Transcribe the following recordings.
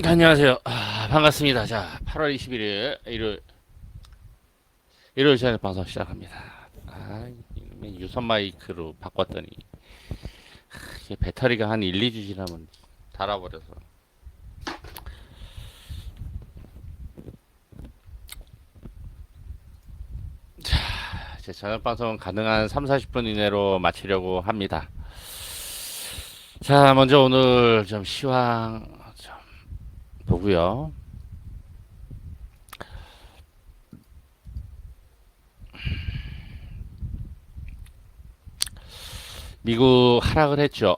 안녕하세요. 반갑습니다. 자, 8월 21일 일요일 시간에 방송 시작합니다. 이놈의 유선 마이크로 바꿨더니 이게 배터리가 한 1, 2주 지나면 닳아버려서. 제 저녁 방송은 가능한 3, 40분 이내로 마치려고 합니다. 자, 먼저 오늘 좀 시황 좀 보고요. 미국 하락을 했죠.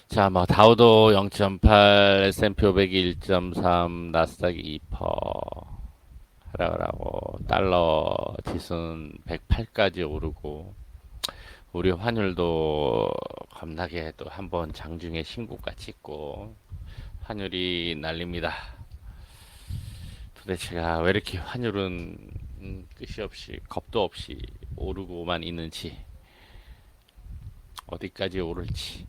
자, 뭐 다우도 0.8, S&P 500이 1.3, 나스닥이 2%. 하락을 하고 달러 지수는 108까지 오르고 우리 환율도 겁나게 또 한번 장중에 신고가 찍고 환율이 날립니다. 도대체가 왜 이렇게 환율은 끝이 없이 겁도 없이 오르고만 있는지 어디까지 오를지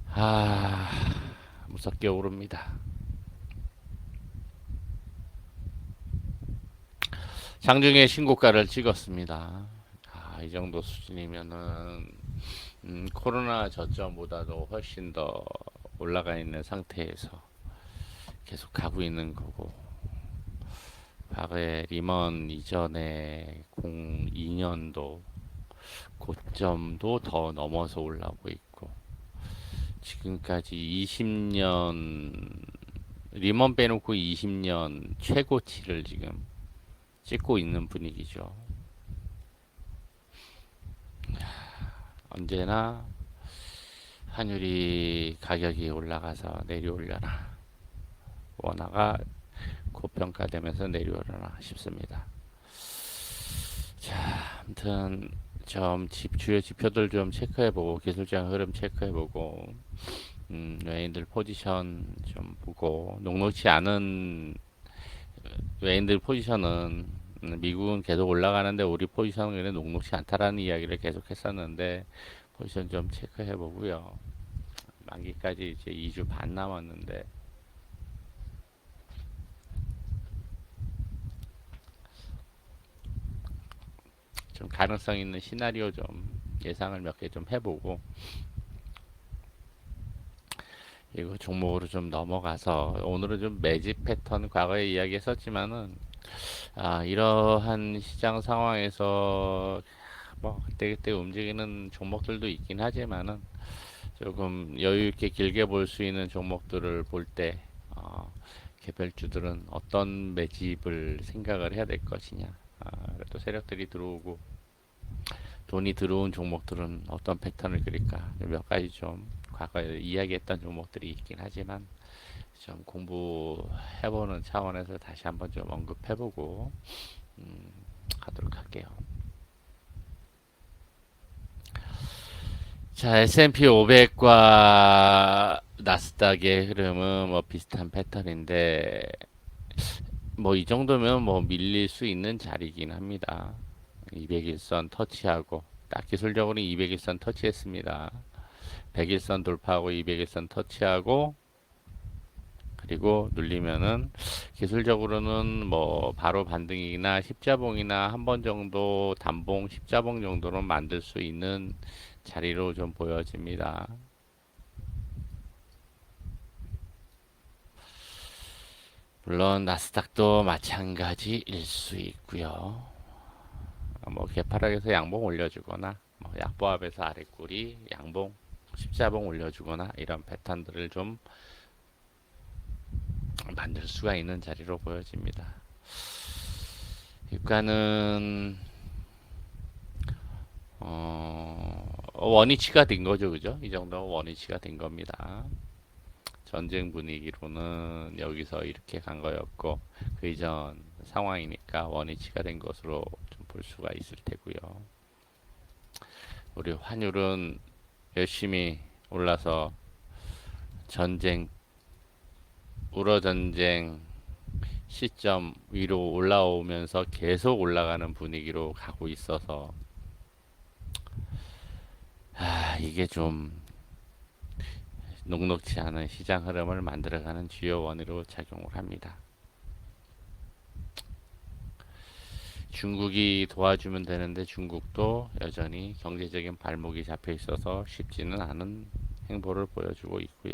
아 무섭게 오릅니다. 장중에 신고가를 찍었습니다. 이 정도 수준이면은 코로나 저점보다도 훨씬 더 올라가 있는 상태에서 계속 가고 있는 거고 과거에 리먼 이전에 02년도 고점도 더 넘어서 올라오고 있고 지금까지 20년 리먼 빼놓고 20년 최고치를 지금 찍고 있는 분위기죠. 언제나 환율이 가격이 올라가서 내려오려나 원화가 고평가되면서 내려오려나 싶습니다. 자, 아무튼 좀 주요 지표들 좀 체크해보고 기술장 흐름 체크해보고 외인들 포지션 좀 보고 녹록치 않은 외인들 포지션은 미국은 계속 올라가는데 우리 포지션은 그래 녹록치 않다라는 이야기를 계속 했었는데 포지션 좀 체크해 보고요. 만기까지 이제 2주 반 남았는데 좀 가능성 있는 시나리오 좀 예상을 몇 개 좀 해보고 이거 종목으로 좀 넘어가서 오늘은 좀 매집 패턴 과거에 이야기했었지만은 이러한 시장 상황에서 뭐 그때그때 움직이는 종목들도 있긴 하지만은 조금 여유 있게 길게 볼 수 있는 종목들을 볼 때 개별주들은 어떤 매집을 생각을 해야 될 것이냐. 또 세력들이 들어오고 돈이 들어온 종목들은 어떤 패턴을 그릴까. 몇 가지 좀 과거에 이야기했던 종목들이 있긴 하지만 좀 공부해보는 차원에서 다시 한번 좀 언급해보고 하도록 할게요. 자, S&P 500과 나스닥의 흐름은 뭐 비슷한 패턴인데 뭐 이 정도면 뭐 밀릴 수 있는 자리긴 합니다. 200일선 터치하고 딱 기술적으로 200일선 터치했습니다. 100일선 돌파하고 200일선 터치하고 그리고 눌리면은 기술적으로는 뭐 바로 반등이나 십자봉이나 한 번 정도 단봉 십자봉 정도는 만들 수 있는 자리로 좀 보여집니다. 물론 나스닥도 마찬가지일 수 있고요. 뭐 개파락에서 양봉 올려주거나 뭐 약보합에서 아랫꼬리 양봉 십자봉 올려주거나 이런 패턴들을 좀 만들 수가 있는 자리로 보여집니다. 유가는 원위치가 된 거죠, 그죠? 이 정도 원위치가 된 겁니다. 전쟁 분위기로는 여기서 이렇게 간 거였고 그 이전 상황이니까 원위치가 된 것으로 좀 볼 수가 있을 테고요. 우리 환율은 열심히 올라서 전쟁 우러 전쟁 시점 위로 올라오면서 계속 올라가는 분위기로 가고 있어서 이게 좀 녹록지 않은 시장 흐름을 만들어가는 주요 원인으로 작용을 합니다. 중국이 도와주면 되는데 중국도 여전히 경제적인 발목이 잡혀 있어서 쉽지는 않은 행보를 보여주고 있고요.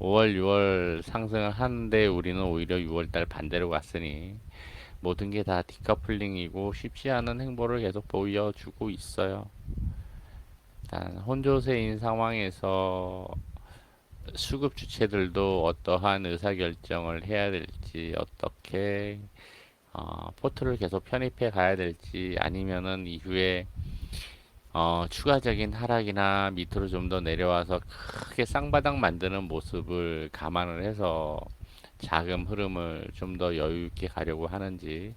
5월, 6월 상승을 하는데 우리는 오히려 6월달 반대로 갔으니 모든 게 다 디커플링이고 쉽지 않은 행보를 계속 보여주고 있어요. 일단 혼조세인 상황에서 수급 주체들도 어떠한 의사결정을 해야 될지, 어떻게 포트를 계속 편입해 가야 될지, 아니면은 이후에 추가적인 하락이나 밑으로 좀 더 내려와서 크게 쌍바닥 만드는 모습을 감안을 해서 자금 흐름을 좀 더 여유 있게 가려고 하는지,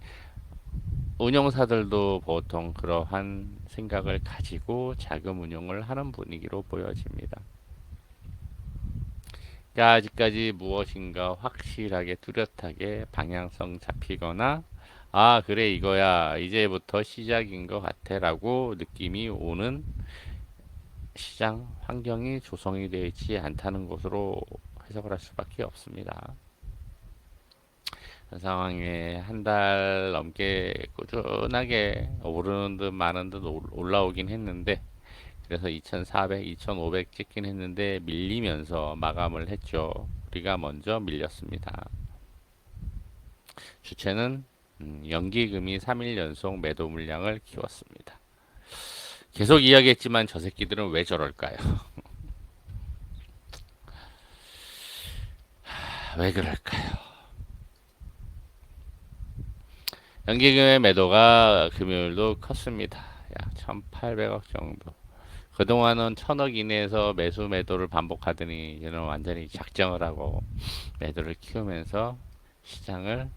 운용사들도 보통 그러한 생각을 가지고 자금 운용을 하는 분위기로 보여집니다. 그러니까 아직까지 무엇인가 확실하게 뚜렷하게 방향성 잡히거나 아 그래 이거야 이제부터 시작인 것 같아 라고 느낌이 오는 시장 환경이 조성이 되어 있지 않다는 것으로 해석을 할 수밖에 없습니다. 그 상황에 한 달 넘게 꾸준하게 오르는 듯 마는 듯 올라오긴 했는데 그래서 2400, 2500 찍긴 했는데 밀리면서 마감을 했죠. 우리가 먼저 밀렸습니다. 주체는 연기금이 3일 연속 매도 물량을 키웠습니다. 계속 이야기했지만 저 새끼들은 왜 저럴까요? 왜 그럴까요? 연기금의 매도가 금요일도 컸습니다. 약 1800억 정도. 그동안은 1000억 이내에서 매수 매도를 반복하더니 이제는 완전히 작정을 하고 매도를 키우면서 시장을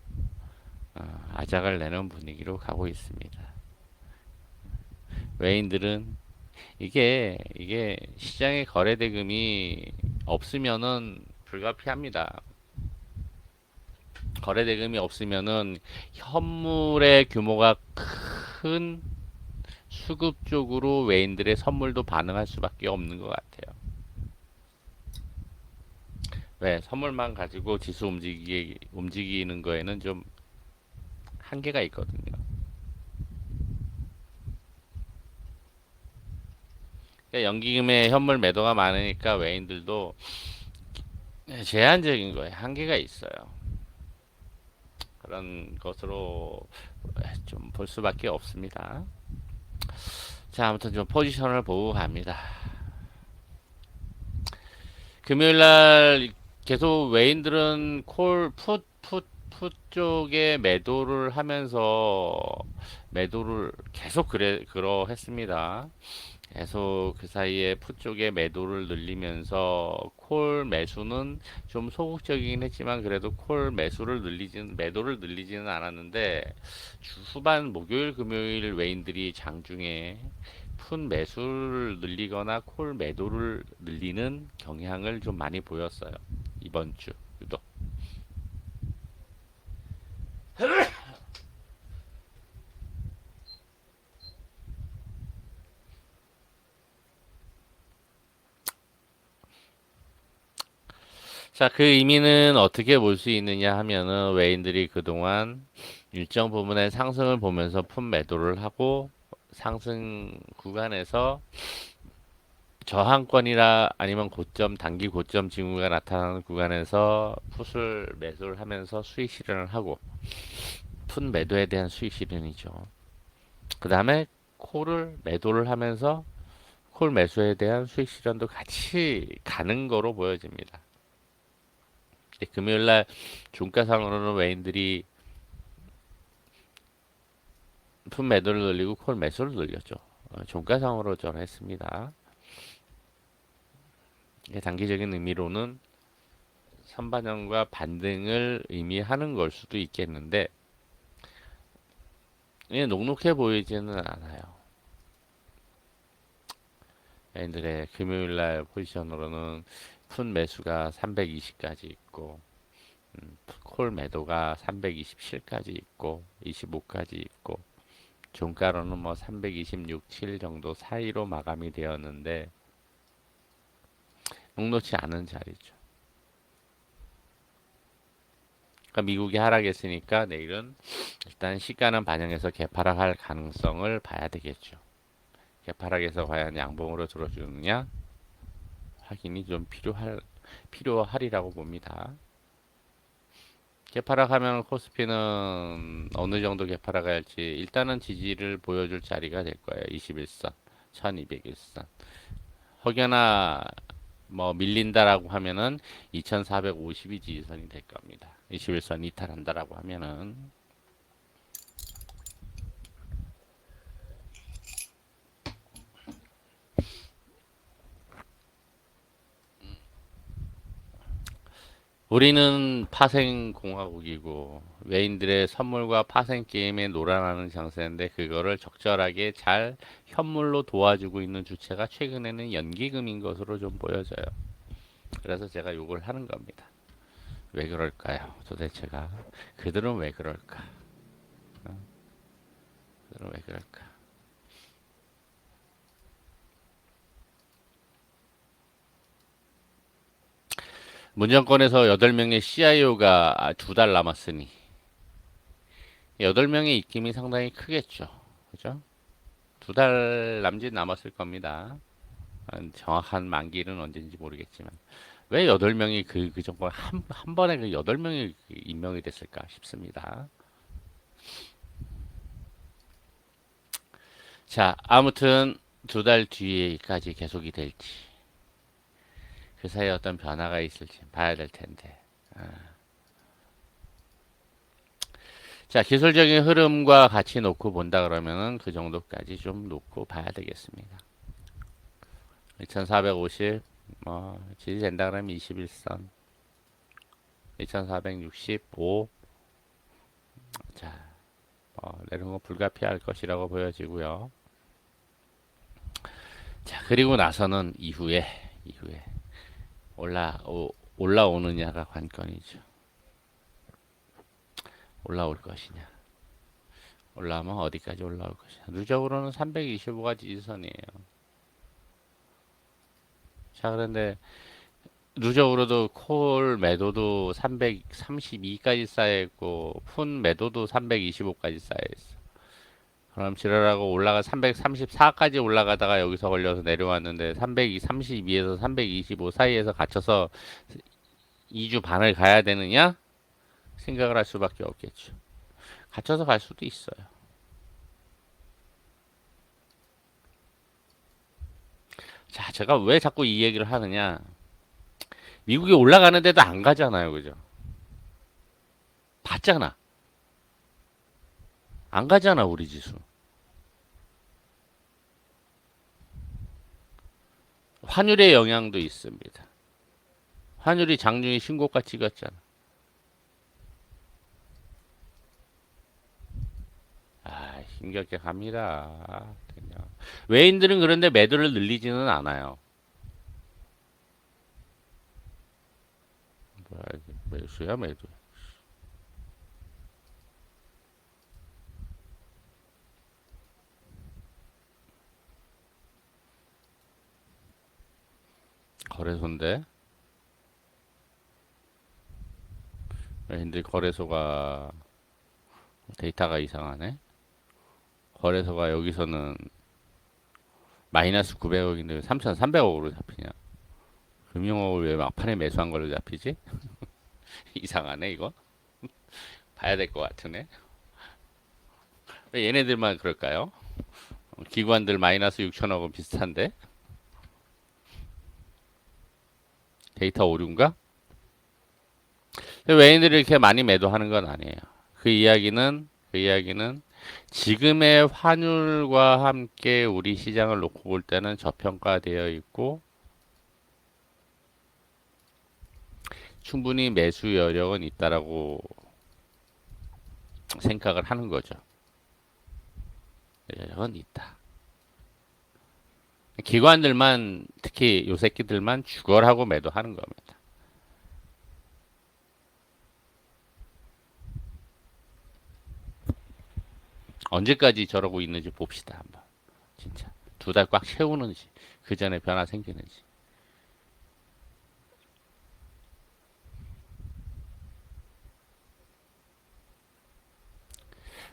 아작을 내는 분위기로 가고 있습니다. 외인들은 이게 시장의 거래 대금이 없으면은 불가피합니다. 거래 대금이 없으면은 현물의 규모가 큰 수급 쪽으로 외인들의 선물도 반응할 수밖에 없는 것 같아요. 왜 선물만 가지고 지수 움직이는 거에는 좀 한계가 있거든요. 그러니까 연기금의 현물 매도가 많으니까 외인들도 제한적인 거에 한계가 있어요. 그런 것으로 좀 볼 수밖에 없습니다. 자, 아무튼 좀 포지션을 보고 갑니다. 금요일 날 계속 외인들은 풋 쪽에 매도를 하면서 매도를 계속 그러 했습니다. 계속 그 사이에 풋 쪽에 매도를 늘리면서 콜 매수는 좀 소극적이긴 했지만 그래도 콜 매도를 늘리지는 않았는데 주 후반 목요일 금요일 외인들이 장중에 풋 매수를 늘리거나 콜 매도를 늘리는 경향을 좀 많이 보였어요. 이번 주 유독. 자, 그 의미는 어떻게 볼 수 있느냐 하면은 외인들이 그동안 일정 부분의 상승을 보면서 풋 매도를 하고 상승 구간에서 저항권이라 아니면 고점 단기 고점 징후가 나타나는 구간에서 풋을 매수를 하면서 수익 실현을 하고 풋 매도에 대한 수익 실현이죠. 그 다음에 콜을 매도를 하면서 콜 매수에 대한 수익 실현도 같이 가는 거로 보여집니다. 금요일 날 종가상으로는 외인들이 풋 매도를 늘리고 콜 매수를 늘렸죠. 종가상으로 전했습니다. 단기적인 의미로는 선반영과 반등을 의미하는 걸 수도 있겠는데 녹록해 보이지는 않아요. 얘들의 금요일날 포지션으로는 풋 매수가 320까지 있고 콜 매도가 327까지 있고 25까지 있고 종가로는 뭐 326, 7 정도 사이로 마감이 되었는데 녹록치 않은 자리죠. 그러니까 미국이 하락했으니까 내일은 일단 시가는 반영해서 개파락할 가능성을 봐야 되겠죠. 개파락에서 과연 양봉으로 들어주느냐 확인이 좀 필요하리라고 봅니다. 개파락하면 코스피는 어느 정도 개파락할지 일단은 지지를 보여줄 자리가 될 거예요. 21선, 1201선. 혹여나 뭐 밀린다라고 하면은 2450이 지지선이 될 겁니다. 21선 이탈한다라고 하면은 우리는 파생 공화국이고 외인들의 선물과 파생 게임에 놀아나는 장세인데 그거를 적절하게 잘 현물로 도와주고 있는 주체가 최근에는 연기금인 것으로 좀 보여져요. 그래서 제가 욕을 하는 겁니다. 왜 그럴까요? 도대체가 그들은 왜 그럴까? 그들은 왜 그럴까? 문정권에서 8명의 CIO가 2달 남았으니 8명의 입김이 상당히 크겠죠. 그죠? 2달 남짓 남았을 겁니다. 정확한 만기는 언제인지 모르겠지만 왜 8명이 그 정도 한 번에 그 8명이 임명이 됐을까 싶습니다. 자, 아무튼 2달 뒤에까지 계속이 될지 그 사이에 어떤 변화가 있을지 봐야 될 텐데. 자, 기술적인 흐름과 같이 놓고 본다 그러면은 그 정도까지 좀 놓고 봐야 되겠습니다. 2450, 뭐, 지지된다 그러면 21선, 2465, 자, 내려온 거 불가피할 것이라고 보여지고요. 자, 그리고 나서는 이후에 올라오느냐가 관건이죠. 올라올 것이냐. 올라오면 어디까지 올라올 것이냐. 누적으로는 325가 지지선이에요. 자, 그런데 누적으로도 콜 매도도 332까지 쌓여있고 푼 매도도 325까지 쌓여있어. 그럼 지랄하고 올라가 334까지 올라가다가 여기서 걸려서 내려왔는데 332에서 325 사이에서 갇혀서 2주 반을 가야 되느냐? 생각을 할 수밖에 없겠죠. 갇혀서 갈 수도 있어요. 자, 제가 왜 자꾸 이 얘기를 하느냐? 미국이 올라가는데도 안 가잖아요. 그죠? 봤잖아. 안 가잖아, 우리 지수. 환율의 영향도 있습니다. 환율이 장중에 신고가 찍었잖아. 아, 힘겹게 갑니다. 그냥. 외인들은 그런데 매도를 늘리지는 않아요. 뭐야, 이게 매수야, 매도. 거래소인데. 외인들 거래소가 데이터가 이상하네. 거래소가 여기서는 마이너스 900억인데 3,300억으로 잡히냐? 금융업을 왜 막판에 매수한 걸로 잡히지? 이상하네, 이거. 봐야 될 것 같으네. 왜 얘네들만 그럴까요? 기관들 마이너스 6천억은 비슷한데? 데이터 오류인가? 외인들이 이렇게 많이 매도하는 건 아니에요. 그 이야기는 지금의 환율과 함께 우리 시장을 놓고 볼 때는 저평가되어 있고 충분히 매수 여력은 있다라고 생각을 하는 거죠. 여력은 있다. 기관들만 특히 요 새끼들만 죽어라고 매도하는 겁니다. 언제까지 저러고 있는지 봅시다 한번. 진짜 2달 꽉 채우는지 그 전에 변화 생기는지.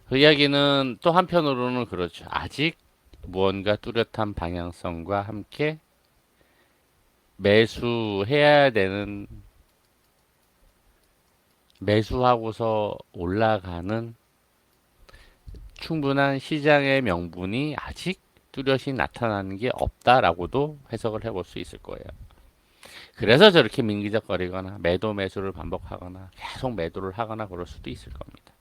그 이야기는 또 한편으로는 그렇죠. 아직 무언가 뚜렷한 방향성과 함께 매수해야 되는, 매수하고서 올라가는 충분한 시장의 명분이 아직 뚜렷이 나타나는 게 없다라고도 해석을 해볼 수 있을 거예요. 그래서 저렇게 민기적거리거나 매도 매수를 반복하거나 계속 매도를 하거나 그럴 수도 있을 겁니다.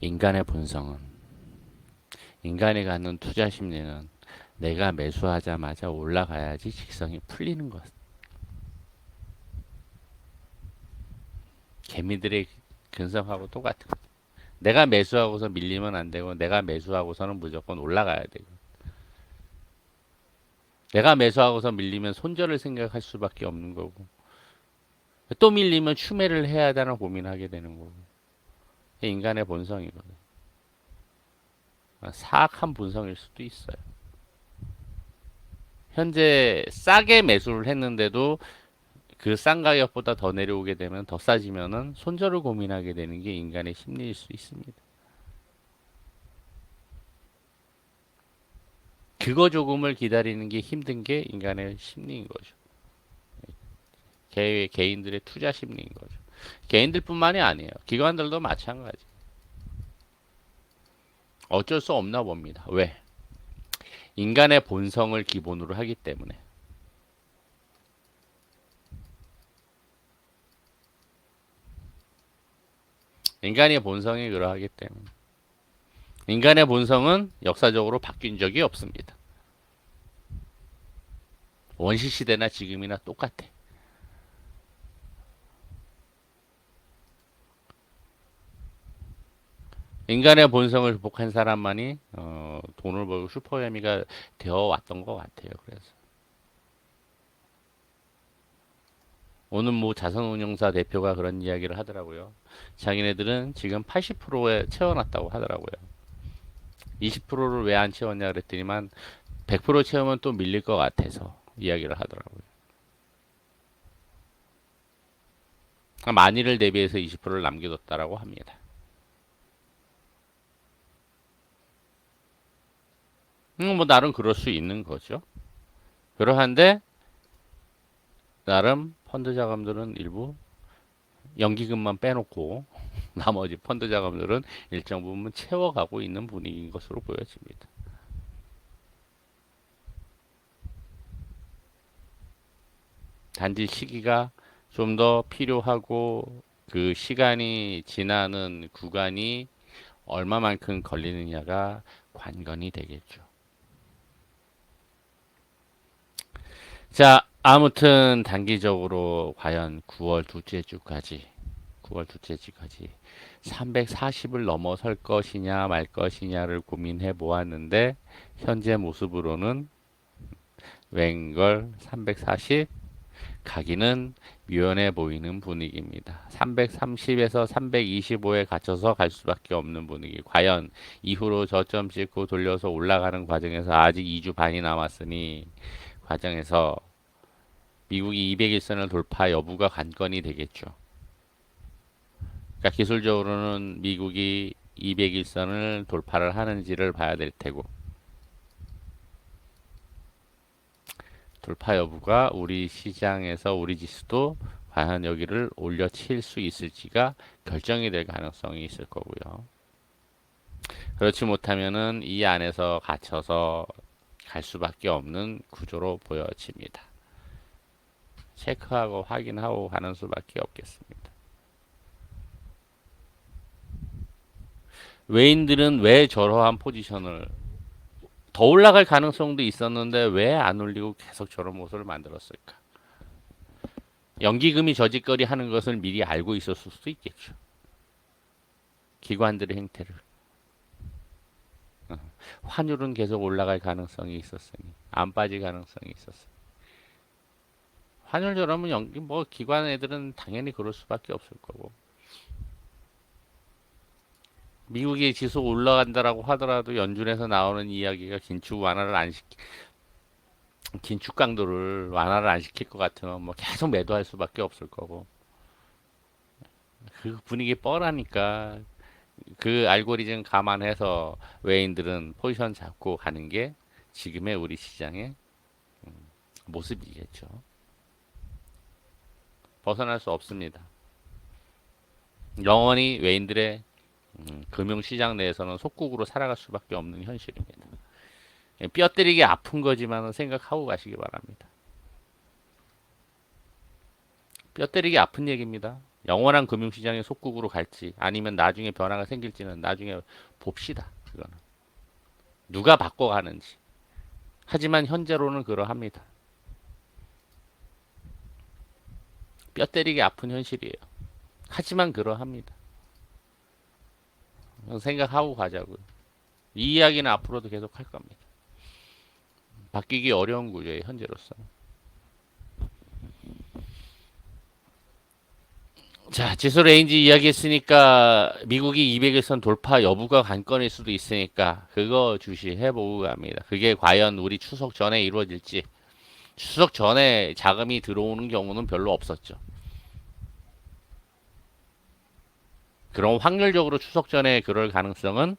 인간의 본성은, 인간이 갖는 투자 심리는 내가 매수하자마자 올라가야지 직성이 풀리는 것. 개미들의 근성하고 똑같은 거. 내가 매수하고서 밀리면 안 되고 내가 매수하고서는 무조건 올라가야 되고 내가 매수하고서 밀리면 손절을 생각할 수밖에 없는 거고 또 밀리면 추매를 해야 되나 고민하게 되는 거고 인간의 본성이거든. 사악한 본성일 수도 있어요. 현재 싸게 매수를 했는데도 그 싼 가격보다 더 내려오게 되면 더 싸지면은 손절을 고민하게 되는 게 인간의 심리일 수 있습니다. 그거 조금을 기다리는 게 힘든 게 인간의 심리인 거죠. 개인들의 투자 심리인 거죠. 개인들뿐만이 아니에요. 기관들도 마찬가지. 어쩔 수 없나 봅니다. 왜? 인간의 본성을 기본으로 하기 때문에. 인간의 본성이 그러하기 때문에. 인간의 본성은 역사적으로 바뀐 적이 없습니다. 원시 시대나 지금이나 똑같아. 인간의 본성을 극복한 사람만이 돈을 벌고 슈퍼매미가 되어 왔던 것 같아요. 그래서 오늘 뭐 자산운용사 대표가 그런 이야기를 하더라고요. 자기네들은 지금 80%에 채워놨다고 하더라고요. 20%를 왜 안 채웠냐 그랬더니만 100% 채우면 또 밀릴 것 같아서 이야기를 하더라고요. 만일을 대비해서 20%를 남겨뒀다라고 합니다. 뭐 나름 그럴 수 있는 거죠. 그러한데 나름 펀드 자금들은 일부 연기금만 빼놓고 나머지 펀드 자금들은 일정 부분 채워가고 있는 분위기인 것으로 보여집니다. 단지 시기가 좀 더 필요하고 그 시간이 지나는 구간이 얼마만큼 걸리느냐가 관건이 되겠죠. 자, 아무튼 단기적으로 과연 9월 둘째 주까지 340을 넘어설 것이냐 말 것이냐를 고민해 보았는데 현재 모습으로는 웬걸 340 가기는 유연해 보이는 분위기입니다. 330에서 325에 갇혀서 갈 수밖에 없는 분위기. 과연 이후로 저점 찍고 돌려서 올라가는 과정에서 아직 2주 반이 남았으니 과정에서 미국이 200일선을 돌파 여부가 관건이 되겠죠. 그러니까 기술적으로는 미국이 200일선을 돌파를 하는지를 봐야 될 테고 돌파 여부가 우리 시장에서 우리 지수도 과연 여기를 올려칠 수 있을지가 결정이 될 가능성이 있을 거고요. 그렇지 못하면은 이 안에서 갇혀서 갈 수밖에 없는 구조로 보여집니다. 체크하고 확인하고 가는 수밖에 없겠습니다. 외인들은 왜 저러한 포지션을 더 올라갈 가능성도 있었는데 왜 안 올리고 계속 저런 모습을 만들었을까? 연기금이 저짓거리 하는 것을 미리 알고 있었을 수도 있겠죠. 기관들의 행태를. 환율은 계속 올라갈 가능성이 있었으니 안 빠질 가능성이 있었으니 환율 저러면 연기 뭐 기관 애들은 당연히 그럴 수밖에 없을 거고 미국의 지수 올라간다라고 하더라도 연준에서 나오는 이야기가 긴축 강도를 완화를 안 시킬 것 같으면 뭐 계속 매도할 수밖에 없을 거고 그 분위기 뻔하니까 그 알고리즘 감안해서 외인들은 포지션 잡고 가는 게 지금의 우리 시장의 모습이겠죠. 벗어날 수 없습니다. 영원히 외인들의 금융시장 내에서는 속국으로 살아갈 수밖에 없는 현실입니다. 뼈 때리기 아픈 거지만 생각하고 가시기 바랍니다. 뼈 때리기 아픈 얘기입니다. 영원한 금융시장의 속국으로 갈지 아니면 나중에 변화가 생길지는 나중에 봅시다. 그거는 누가 바꿔가는지. 하지만 현재로는 그러합니다. 뼈 때리기 아픈 현실이에요. 하지만 그러합니다. 생각하고 가자고요. 이 이야기는 앞으로도 계속 할 겁니다. 바뀌기 어려운 구조예요, 현재로서. 자, 지수 레인지 이야기했으니까 미국이 200일선 돌파 여부가 관건일 수도 있으니까 그거 주시해보고 갑니다. 그게 과연 우리 추석 전에 이루어질지. 추석 전에 자금이 들어오는 경우는 별로 없었죠. 그럼 확률적으로 추석 전에 그럴 가능성은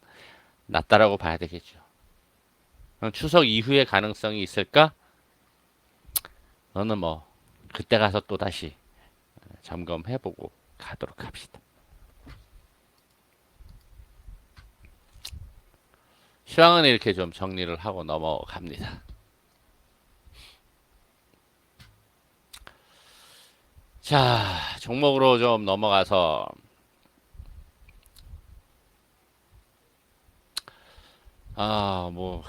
낮다라고 봐야 되겠죠. 그럼 추석 이후에 가능성이 있을까? 저는 뭐 그때 가서 또 다시 점검해보고 가도록 합시다. 시황은 이렇게 좀 정리를 하고 넘어갑니다. 자, 종목으로 좀 넘어가서 뭐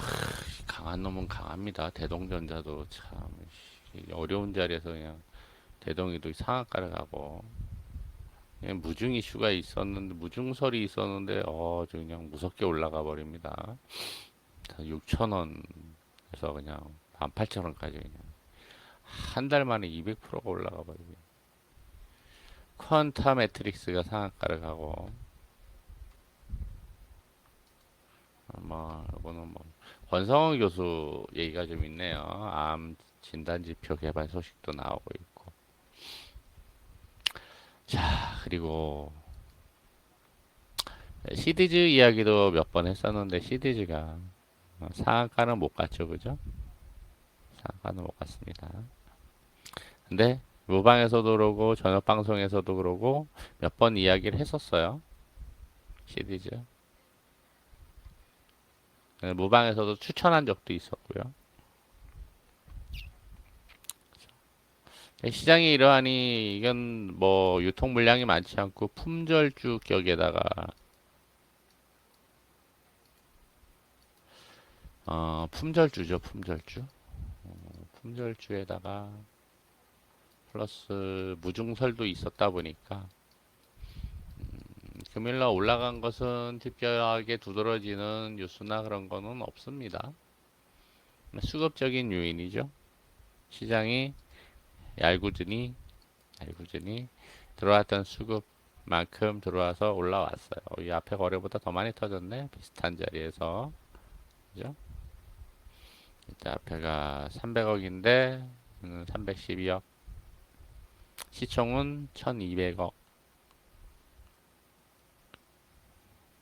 강한 놈은 강합니다. 대동전자도 참 어려운 자리에서 그냥 대동이도 상한가를 가고 그냥 무중 이슈가 있었는데 무중설이 있었는데 그냥 무섭게 올라가 버립니다. 6,000원에서 그냥 18,000원까지 그냥 한 달 만에 200%가 올라가 버리고 퀀타 매트릭스가 상한가를 가고 이거는 뭐 권성원 교수 얘기가 좀 있네요. 암 진단지표 개발 소식도 나오고 있고. 자, 그리고 시디즈 이야기도 몇 번 했었는데 시디즈가 상한가는 못 갔죠, 그죠? 상한가는 못 갔습니다. 근데 무방에서도 그러고 저녁 방송에서도 그러고 몇 번 이야기를 했었어요. 시디즈. 무방에서도 추천한 적도 있었고요. 시장이 이러하니 이건 뭐 유통 물량이 많지 않고 품절주 격에다가 품절주죠, 품절주. 품절주에다가 플러스 무중설도 있었다 보니까 금일날 올라간 것은 특별하게 두드러지는 뉴스나 그런 거는 없습니다. 수급적인 요인이죠. 시장이 얄궂으니 들어왔던 수급만큼 들어와서 올라왔어요. 이 앞에 거래보다 더 많이 터졌네. 비슷한 자리에서. 그죠? 이때 앞에가 300억인데 312억. 시총은 1200억.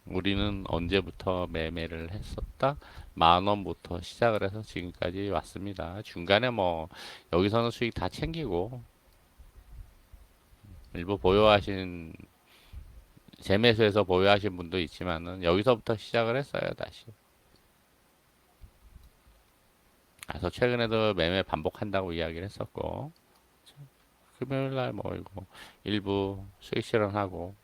우리는 언제부터 매매를 했었다? 10,000원부터 시작을 해서 지금까지 왔습니다. 중간에 뭐 여기서는 수익 다 챙기고 일부 보유하신 재매수해서 보유하신 분도 있지만은 여기서부터 시작을 했어요, 다시. 그래서 최근에도 매매 반복한다고 이야기를 했었고 금요일 날뭐 이거 일부 수익 실현하고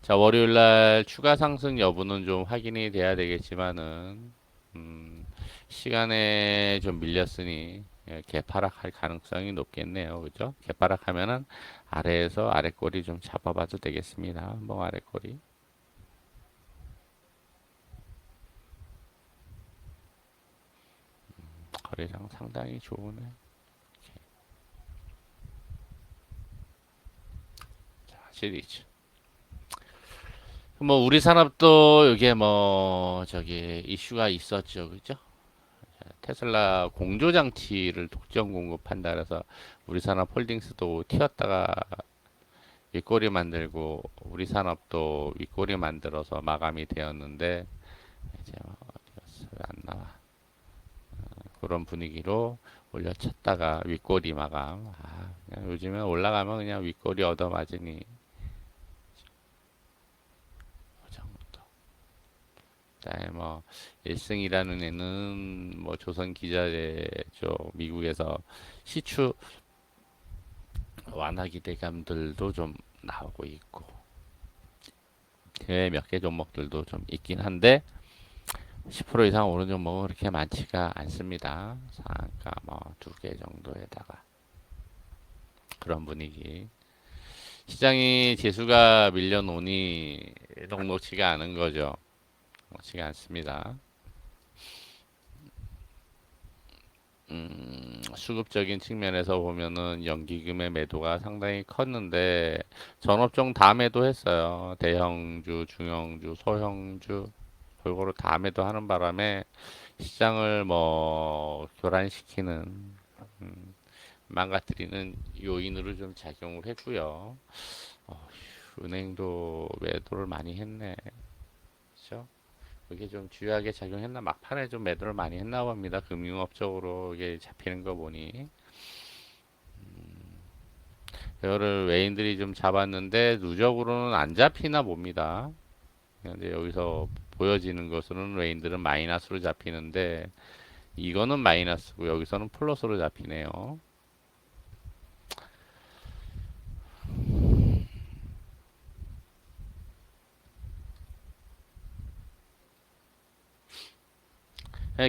자, 월요일 날 추가 상승 여부는 좀 확인이 돼야 되겠지만은 시간에 좀 밀렸으니 개파락할 가능성이 높겠네요. 그죠? 개파락하면은 아래에서 아래꼬리 좀 잡아봐도 되겠습니다. 뭐 아래꼬리. 거래량 상당히 좋으네. 자, 확실히 있죠. 뭐 우리 산업도 이게 뭐 저기 이슈가 있었죠, 그죠? 테슬라 공조 장치를 독점 공급한다 그래서 우리 산업 홀딩스도 튀었다가 윗꼬리 만들고 우리 산업도 윗꼬리 만들어서 마감이 되었는데 이제 왜안 나와? 그런 분위기로 올려쳤다가 윗꼬리 마감. 그냥 요즘에 올라가면 그냥 윗꼬리 얻어맞으니 그 정도. 그다음에 뭐 1승이라는 애는 뭐 조선 기자재죠. 미국에서 시추 완화 기대감들도 좀 나오고 있고 해외 몇 개 종목들도 좀 있긴 한데 10% 이상 오른 종목은 그렇게 많지가 않습니다. 상한가 뭐 두 개 정도에다가 그런 분위기. 시장이 지수가 밀려놓으니 녹록치가 않은 거죠. 녹록치가 않습니다. 수급적인 측면에서 보면은 연기금의 매도가 상당히 컸는데 전업종 다 매도했어요. 대형주, 중형주, 소형주 골고루 다 매도하는 바람에 시장을 뭐 교란시키는 망가뜨리는 요인으로 좀 작용을 했고요. 은행도 매도를 많이 했네. 그렇죠? 그게 좀 주요하게 작용했나? 막판에 좀 매도를 많이 했나 봅니다. 금융업적으로 이게 잡히는 거 보니. 이거를 외인들이 좀 잡았는데 누적으로는 안 잡히나 봅니다. 근데 여기서 보여지는 것으로는 외인들은 마이너스로 잡히는데 이거는 마이너스고 여기서는 플러스로 잡히네요.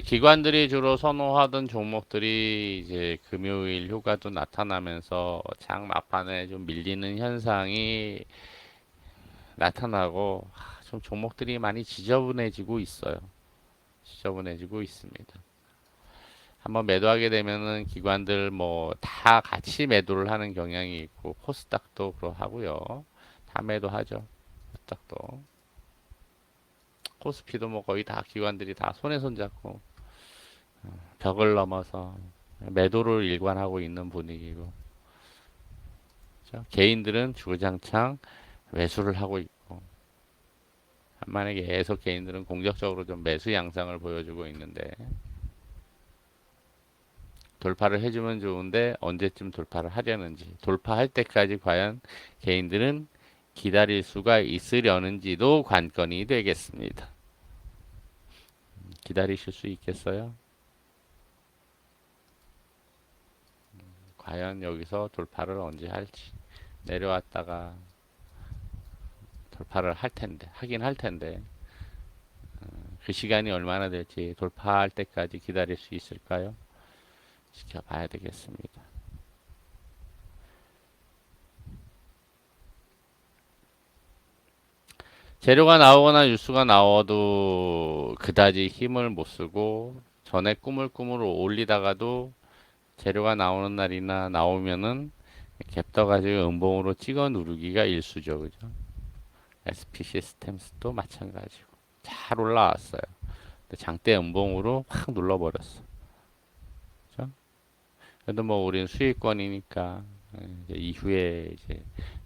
기관들이 주로 선호하던 종목들이 이제 금요일 휴가도 나타나면서 장 막판에 좀 밀리는 현상이 나타나고 좀 종목들이 많이 지저분해지고 있어요. 지저분해지고 있습니다. 한번 매도하게 되면은 기관들 뭐 다 같이 매도를 하는 경향이 있고 코스닥도 그러하고요. 다 매도하죠. 코스닥도. 코스피도 뭐 거의 다 기관들이 다 손에 손잡고 벽을 넘어서 매도를 일관하고 있는 분위기고 그렇죠? 개인들은 주구장창 매수를 하고 있고 만약에 계속 개인들은 공격적으로 좀 매수 양상을 보여주고 있는데 돌파를 해주면 좋은데 언제쯤 돌파를 하려는지 돌파할 때까지 과연 개인들은 기다릴 수가 있으려는지도 관건이 되겠습니다. 기다리실 수 있겠어요? 과연 여기서 돌파를 언제 할지 내려왔다가 돌파를 할 텐데 하긴 할 텐데 그 시간이 얼마나 될지 돌파할 때까지 기다릴 수 있을까요? 지켜봐야 되겠습니다. 재료가 나오거나 뉴스가 나와도 그다지 힘을 못 쓰고 전에 꾸물꾸물 올리다가도 재료가 나오는 날이나 나오면은 갭 떠가지고 음봉으로 찍어 누르기가 일수죠, 그죠? SP 시스템스도 마찬가지고 잘 올라왔어요. 근데 장대 음봉으로 확 눌러버렸어. 그죠? 그래도 뭐 우리는 수익권이니까 이제 이후에 이제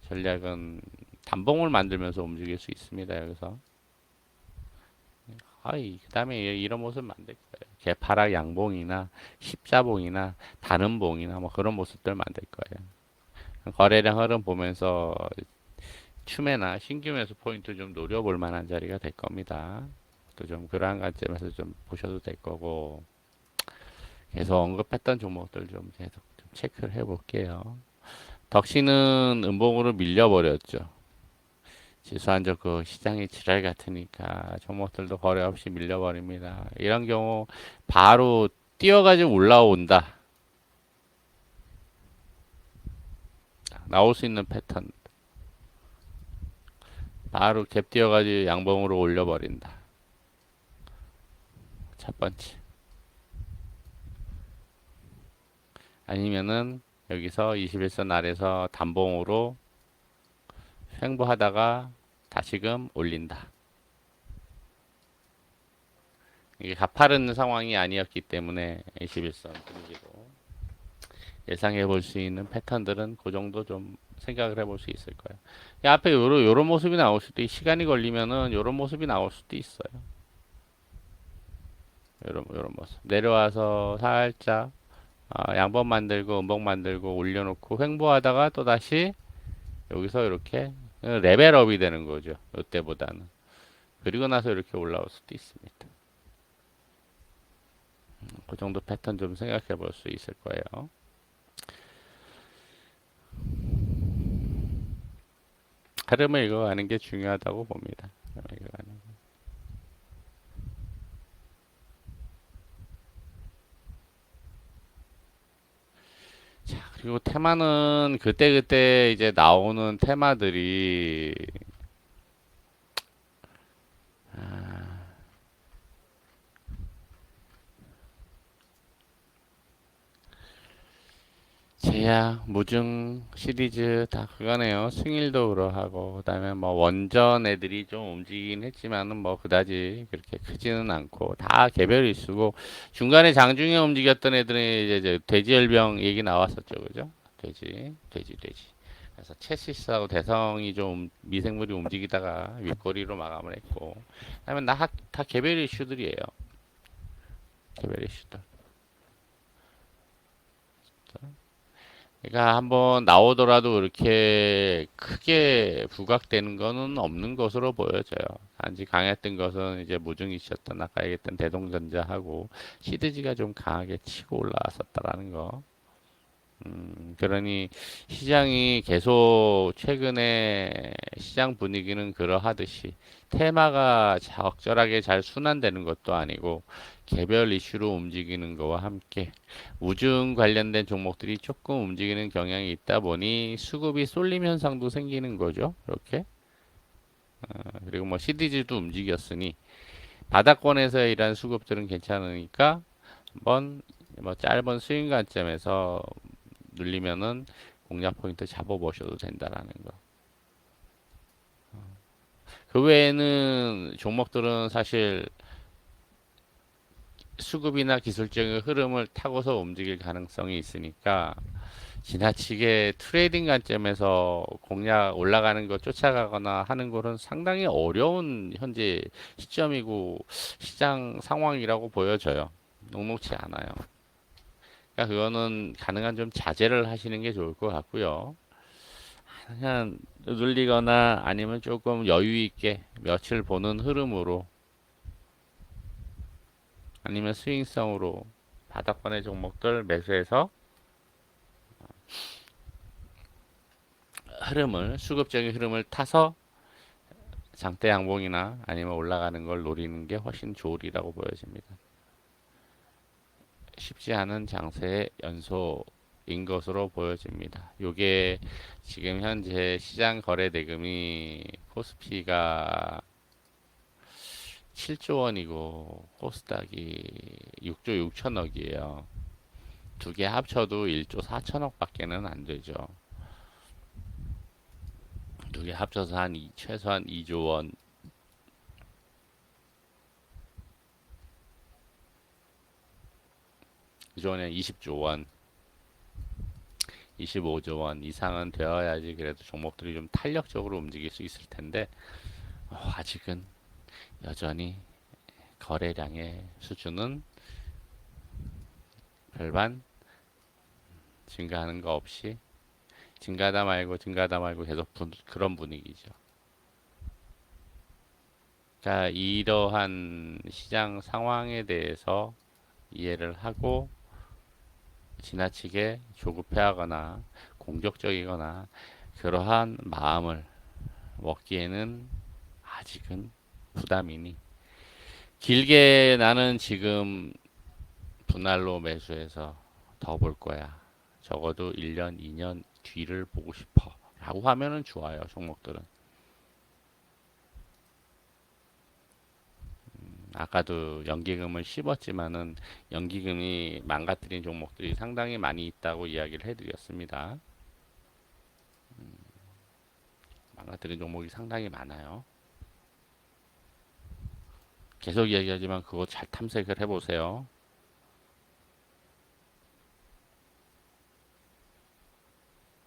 전략은 단봉을 만들면서 움직일 수 있습니다. 여기서 그다음에 이런 모습 만들 거예요. 개파락 양봉이나 십자봉이나 다른 봉이나 뭐 그런 모습들 만들 거예요. 거래량 흐름 보면서 추매나 신규 매수 포인트 좀 노려볼 만한 자리가 될 겁니다. 또 좀 그러한 관점에서 좀 보셔도 될 거고 계속 언급했던 종목들 좀 계속 좀 체크를 해볼게요. 덕시는 음봉으로 밀려버렸죠. 지수 안 좋고 시장이 지랄 같으니까 종목들도 거래 없이 밀려버립니다. 이런 경우 바로 뛰어가지고 올라온다. 나올 수 있는 패턴. 바로 갭 뛰어가지고 양봉으로 올려버린다. 첫 번째. 아니면은 여기서 21선 아래서 단봉으로 횡보하다가 다시금 올린다. 이게 가파른 상황이 아니었기 때문에 21선 분위기로 예상해 볼 수 있는 패턴들은 그 정도 좀 생각을 해볼 수 있을 거예요. 이 앞에 요런 모습이 나올 수도 시간이 걸리면은 요런 모습이 나올 수도 있어요. 요런 모습. 내려와서 살짝 양번 만들고 음봉 만들고 올려놓고 횡보하다가 또 다시 여기서 이렇게 레벨업이 되는 거죠. 이때보다는. 그리고 나서 이렇게 올라올 수도 있습니다. 그 정도 패턴 좀 생각해 볼 수 있을 거예요. 흐름을 읽어가는 게 중요하다고 봅니다. 자, 그리고 테마는 그때그때 이제 나오는 테마들이 제약, 무증 시리즈 다 그거네요. 승일도 그러하고 그다음에 뭐 원전 애들이 좀 움직이긴 했지만은 뭐 그다지 그렇게 크지는 않고 다 개별 이슈고 중간에 장중에 움직였던 애들은 이제 돼지열병 얘기 나왔었죠, 그죠? 돼지. 그래서 체시스하고 대성이 좀 미생물이 움직이다가 윗꼬리로 마감을 했고, 그다음에 다 개별 이슈들이에요. 개별 이슈들. 그러니까 한번 나오더라도 그렇게 크게 부각되는 거는 없는 것으로 보여져요. 단지 강했던 것은 이제 무중이셨던 아까 얘기했던 대동전자하고 시드지가 좀 강하게 치고 올라왔었다라는 거. 그러니 시장이 계속 최근에 시장 분위기는 그러하듯이 테마가 적절하게 잘 순환되는 것도 아니고 개별 이슈로 움직이는 거와 함께 우중 관련된 종목들이 조금 움직이는 경향이 있다 보니 수급이 쏠림 현상도 생기는 거죠. 이렇게. 그리고 뭐 CDG도 움직였으니 바닥권에서 일한 수급들은 괜찮으니까 한번 뭐 짧은 스윙 관점에서 눌리면은 공략 포인트 잡아보셔도 된다라는 거. 그 외에는 종목들은 사실 수급이나 기술적인 흐름을 타고서 움직일 가능성이 있으니까 지나치게 트레이딩 관점에서 공략 올라가는 거 쫓아가거나 하는 거는 상당히 어려운 현재 시점이고 시장 상황이라고 보여져요. 녹록치 않아요. 그러니까 그거는 가능한 좀 자제를 하시는 게 좋을 것 같고요. 그냥 눌리거나 아니면 조금 여유 있게 며칠 보는 흐름으로 아니면 스윙성으로 바닥권의 종목들 매수해서 수급적인 흐름을 타서 장대 양봉이나 아니면 올라가는 걸 노리는 게 훨씬 좋으리라고 보여집니다. 쉽지 않은 장세의 연소인 것으로 보여집니다. 요게 지금 현재 시장 거래 대금이 코스피가 7조 원이고 코스닥이 6조 6천억이에요. 두 개 합쳐도 1조 4천억밖에는 안 되죠. 두 개 합쳐서 최소한 2조 원. 기존에 20조 원, 25조 원 이상은 되어야지 그래도 종목들이 좀 탄력적으로 움직일 수 있을 텐데 아직은 여전히 거래량의 수준은 별반 증가하는 거 없이 증가하다 말고 계속 그런 분위기죠. 그러니까 이러한 시장 상황에 대해서 이해를 하고 지나치게 조급해하거나 공격적이거나 그러한 마음을 먹기에는 아직은 부담이니 길게 나는 지금 분할로 매수해서 더 볼 거야. 적어도 1년, 2년 뒤를 보고 싶어. 라고 하면은 좋아요, 종목들은. 아까도 연기금을 씹었지만은 연기금이 망가뜨린 종목들이 상당히 많이 있다고 이야기를 해드렸습니다. 망가뜨린 종목이 상당히 많아요. 계속 이야기하지만 그거 잘 탐색을 해보세요.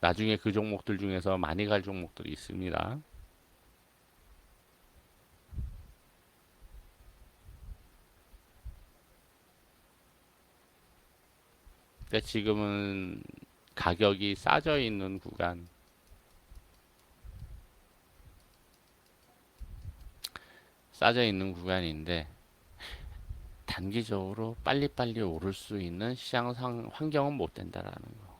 나중에 그 종목들 중에서 많이 갈 종목들이 있습니다. 근데 지금은 가격이 싸져 있는 구간, 싸져 있는 구간인데 단기적으로 빨리빨리 오를 수 있는 시장 환경은 못 된다라는 거.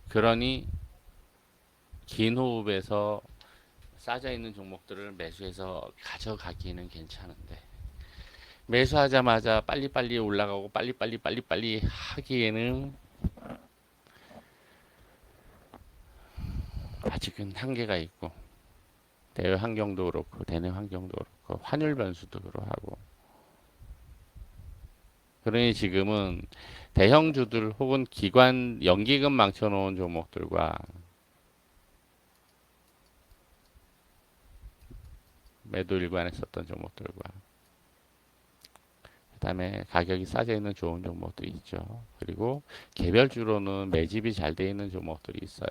그러니 긴 호흡에서 싸져 있는 종목들을 매수해서 가져가기는 괜찮은데 매수하자마자 빨리빨리 올라가고 빨리빨리 하기에는 아직은 한계가 있고 대외 환경도 그렇고 대내 환경도 그렇고 환율 변수도 그러하고 그러니 지금은 대형주들 혹은 기관 연기금 망쳐놓은 종목들과 매도 일관했었던 종목들과 그다음에 가격이 싸져 있는 좋은 종목들이 있죠. 그리고 개별주로는 매집이 잘 돼 있는 종목들이 있어요.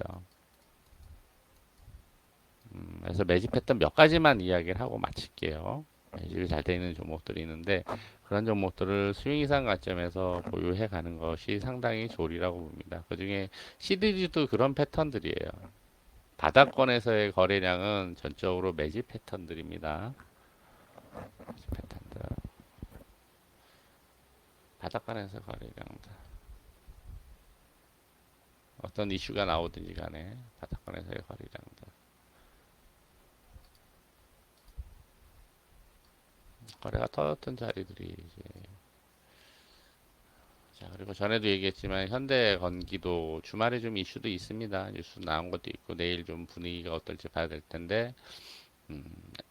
그래서 매집했던 몇 가지만 이야기를 하고 마칠게요. 매집이 잘 돼 있는 종목들이 있는데 그런 종목들을 스윙 이상 관점에서 보유해 가는 것이 상당히 좋으리라고 봅니다. 그중에 CDG도 그런 패턴들이에요. 바닥권에서의 거래량은 전적으로 매집 패턴들입니다. 매집 패턴들. 바닥권에서 거래량들. 어떤 이슈가 나오든지 간에 바닥권에서의 거래량들. 거래가 터졌던 자리들이 이제 자 그리고 전에도 얘기했지만 현대건기도 주말에 좀 이슈도 있습니다. 뉴스 나온 것도 있고 내일 좀 분위기가 어떨지 봐야 될 텐데 음,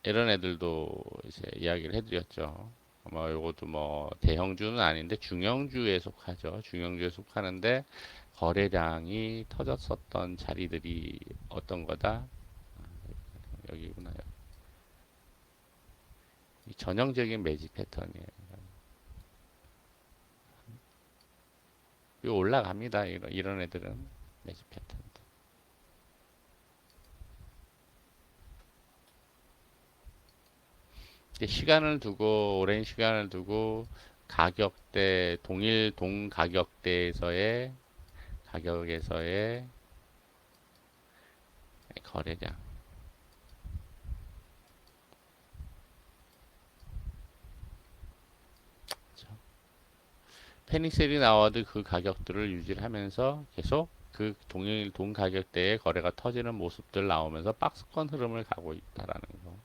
이런 애들도 이제 이야기를 해드렸죠. 뭐 요것도 뭐 대형주는 아닌데 중형주에 속하죠. 중형주에 속하는데 거래량이 터졌었던 자리들이 어떤 거다? 여기구나. 이 전형적인 매집 패턴이에요. 이거 올라갑니다. 이런 애들은 매집 패턴. 시간을 두고 오랜 시간을 두고 가격대 동일 동가격대에서의 가격에서의 거래량 패닉셀이 나와도 그 가격들을 유지하면서 계속 그 동일 동가격대의 거래가 터지는 모습들 나오면서 박스권 흐름을 가고 있다라는 거.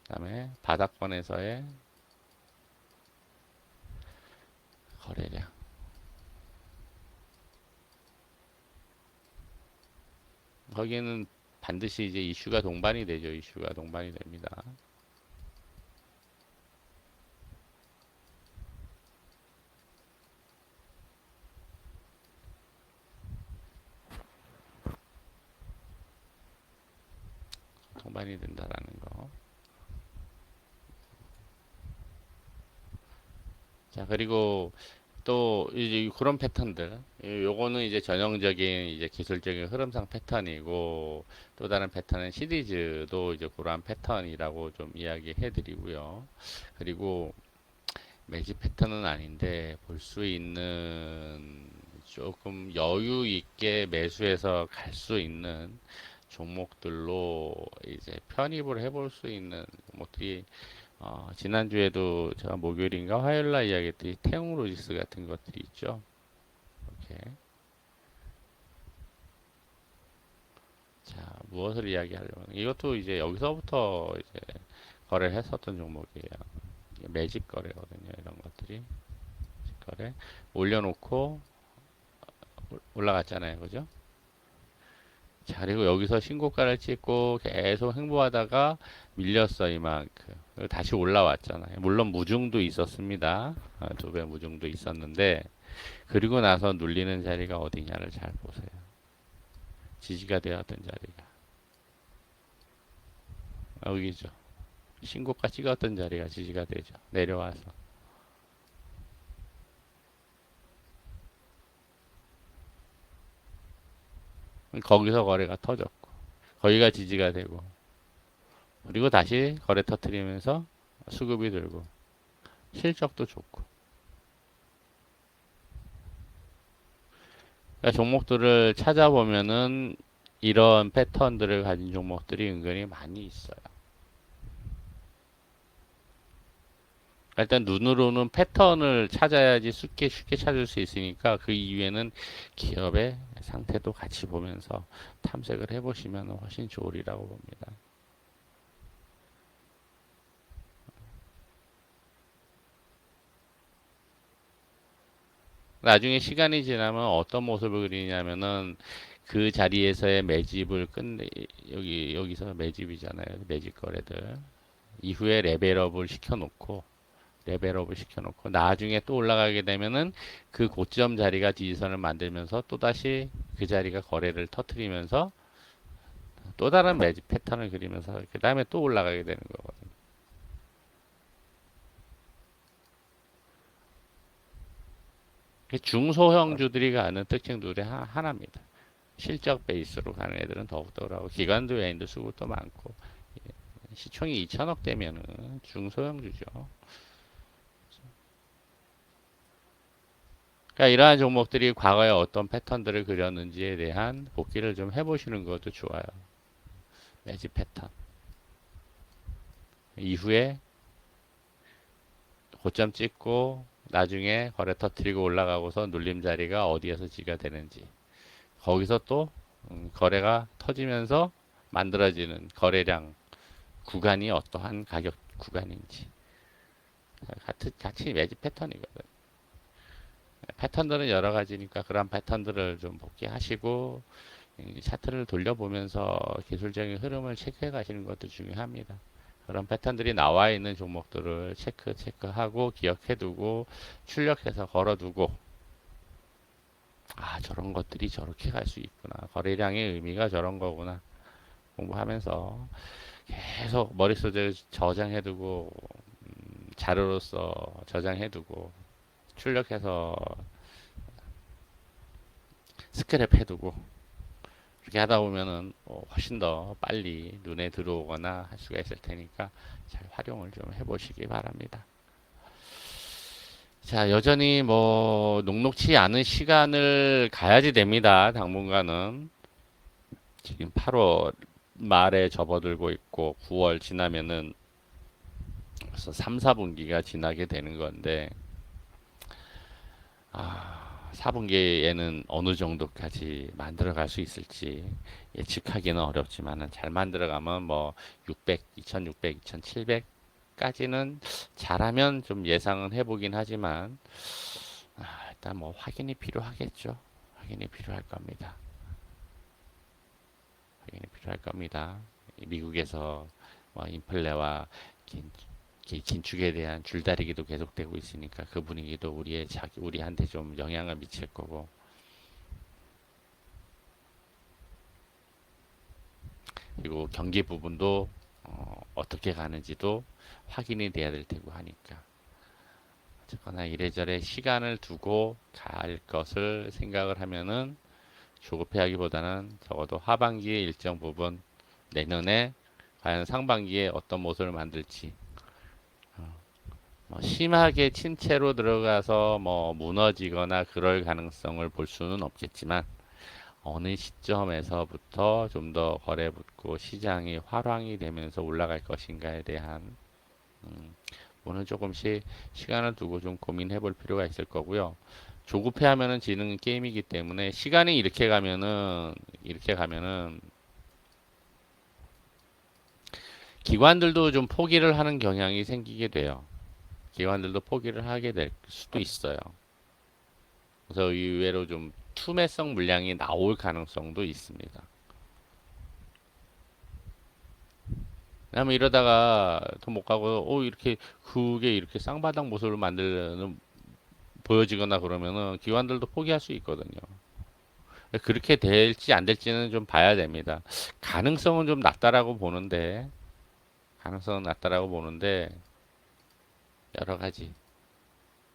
그다음에 바닥권에서의 거래량. 거기에는 반드시 이제 이슈가 동반이 되죠. 이슈가 동반이 됩니다. 동반이 된다라는 거. 자, 그리고 또 이제 그런 패턴들. 요거는 이제 전형적인 이제 기술적인 흐름상 패턴이고 또 다른 패턴은 시리즈도 이제 그러한 패턴이라고 좀 이야기해 드리고요. 그리고 매집 패턴은 아닌데 볼 수 있는 조금 여유 있게 매수해서 갈 수 있는 종목들로 이제 편입을 해볼 수 있는 종목들이 지난주에도 제가 목요일인가 화요일날 이야기했듯이 태웅로지스 같은 것들이 있죠. 이렇게. 자, 무엇을 이야기하려면 이것도 이제 여기서부터 이제 거래를 했었던 종목이에요. 매집 거래거든요. 이런 것들이 매집 거래 올려놓고 올라갔잖아요. 그죠? 자, 그리고 여기서 신고가를 찍고 계속 횡보하다가 밀렸어, 이만큼. 그리고 다시 올라왔잖아요. 물론 무중도 있었습니다. 두 배 무중도 있었는데, 그리고 나서 눌리는 자리가 어디냐를 잘 보세요. 지지가 되었던 자리가. 여기죠. 신고가 찍었던 자리가 지지가 되죠. 내려와서. 거기서 거래가 터졌고, 거기가 지지가 되고, 그리고 다시 거래 터트리면서 수급이 들고, 실적도 좋고. 그러니까 종목들을 찾아보면은 이런 패턴들을 가진 종목들이 은근히 많이 있어요. 일단 눈으로는 패턴을 찾아야지 쉽게 찾을 수 있으니까 그 이후에는 기업의 상태도 같이 보면서 탐색을 해보시면 훨씬 좋으리라고 봅니다. 나중에 시간이 지나면 어떤 모습을 그리냐면은 그 자리에서의 매집을 끝내 여기서 매집이잖아요. 매집 거래들 이후에 레벨업을 시켜놓고 나중에 또 올라가게 되면은 그 고점 자리가 지지선을 만들면서 또다시 그 자리가 거래를 터트리면서 또 다른 매집 패턴을 그리면서 그 다음에 또 올라가게 되는 거거든요. 중소형주들이 가는 특징들이 하나입니다. 실적 베이스로 가는 애들은 더욱더 그러고 기관도 외인도 수급도 많고 시총이 2천억 되면은 중소형주죠. 그러니까 이러한 종목들이 과거에 어떤 패턴들을 그렸는지에 대한 복기를 좀 해보시는 것도 좋아요. 매집 패턴. 이후에 고점 찍고 나중에 거래 터트리고 올라가고서 눌림 자리가 어디에서 지가 되는지. 거기서 또 거래가 터지면서 만들어지는 거래량 구간이 어떠한 가격 구간인지. 같이 매집 패턴이거든. 패턴들은 여러 가지니까 그런 패턴들을 좀 복귀하시고 차트를 돌려보면서 기술적인 흐름을 체크해 가시는 것도 중요합니다. 그런 패턴들이 나와 있는 종목들을 체크하고 기억해 두고 출력해서 걸어 두고 아, 저런 것들이 저렇게 갈 수 있구나. 거래량의 의미가 저런 거구나. 공부하면서 계속 머릿속에 저장해 두고 자료로서 저장해 두고 출력해서 스크랩 해 두고 그렇게 하다 보면은 훨씬 더 빨리 눈에 들어오거나 할 수가 있을 테니까 잘 활용을 좀 해보시기 바랍니다. 자, 여전히 뭐 녹록치 않은 시간을 가야지 됩니다. 당분간은 지금 8월 말에 접어들고 있고 9월 지나면은 벌써 3, 4분기가 지나게 되는 건데 4분기에는 어느 정도까지 만들어 갈 수 있을지 예측하기는 어렵지만은 잘 만들어 가면 뭐 600, 2600, 2700까지는 잘하면 좀 예상은 해보긴 하지만 일단 뭐 확인이 필요하겠죠. 확인이 필요할 겁니다. 확인이 필요할 겁니다. 미국에서 뭐 인플레와 긴, 긴축에 대한 줄다리기도 계속되고 있으니까 그 분위기도 우리한테 좀 영향을 미칠 거고 그리고 경기 부분도 떻게 가는지도 확인이 돼야 될 테고 하니까 어쨌거나 이래저래 시간을 두고 갈 것을 생각을 하면은 조급해하기보다는 적어도 하반기에 일정 부분 내년에 과연 상반기에 어떤 모습을 만들지 심하게 침체로 들어가서 뭐 무너지거나 그럴 가능성을 볼 수는 없겠지만 어느 시점에서부터 좀 더 거래 붙고 시장이 활황이 되면서 올라갈 것인가에 대한 오늘 조금씩 시간을 두고 좀 고민해 볼 필요가 있을 거고요. 조급해 하면은 지는 게임이기 때문에 시간이 이렇게 가면은 기관들도 좀 포기를 하는 경향이 생기게 돼요. 기관들도 포기를 하게 될 수도 있어요. 그래서 의외로 좀 투매성 물량이 나올 가능성도 있습니다. 왜냐면 이러다가 돈 못 가고, 이렇게, 그게 이렇게 쌍바닥 모습을 만들는, 보여지거나 그러면은 기관들도 포기할 수 있거든요. 그렇게 될지 안 될지는 좀 봐야 됩니다. 가능성은 좀 낮다라고 보는데, 가능성은 낮다라고 보는데, 여러 가지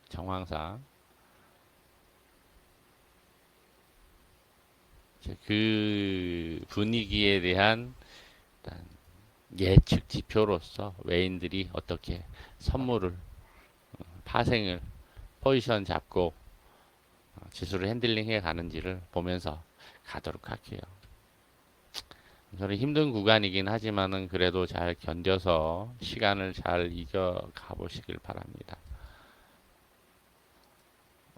정황상, 이제 그 분위기에 대한 일단 예측 지표로서 외인들이 어떻게 선물을, 파생을, 포지션 잡고 지수를 핸들링 해 가는지를 보면서 가도록 할게요. 저는 힘든 구간이긴 하지만은 그래도 잘 견뎌서 시간을 잘 이겨 가보시길 바랍니다.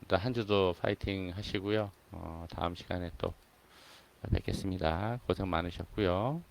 일단 한 주도 파이팅 하시고요. 다음 시간에 또 뵙겠습니다. 고생 많으셨고요.